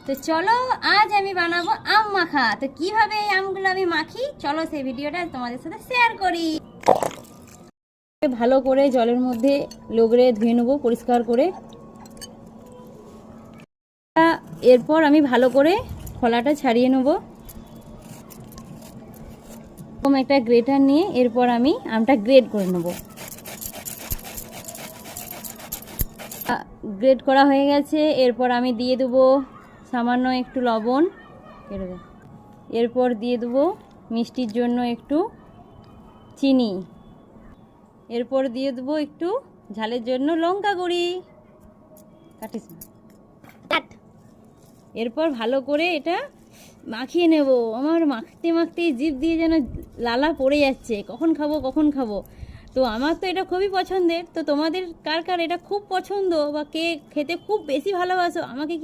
তো চলো আজ আমি বানাবো আম মাখা। তো কিভাবে এই আমগুলো আমি মাখি চলো সেই ভিডিওটা তোমাদের সাথে শেয়ার করি। ভালো করে জলের মধ্যে লগড়ে ধুয়ে নেবো পরিষ্কার করে। এরপর আমি ভালো করে খোলাটা ছাড়িয়ে নেবো। একটা গ্রেটার নিয়ে এরপর আমি আমটা গ্রেট করে নেব। গ্রেট করা হয়ে গেছে। এরপর আমি দিয়ে দেবো সামান্য একটু লবণ, এরপর দিয়ে দেবো মিষ্টির জন্য একটু চিনি, এরপর দিয়ে দেবো একটু ঝালের জন্য লঙ্কা গুঁড়ি। কাটিস না। এরপর ভালো করে এটা মাখিয়ে নেব। আমার মাখতে মাখতে জিভ দিয়ে যেন লালা পড়ে যাচ্ছে, কখন খাবো কখন খাবো। তো আমার তো এটা খুবই পছন্দের। তো তোমাদের কার কার এটা খুব পছন্দ বা কে খেতে খুব বেশি ভালোবাসো আমাকে কিন্তু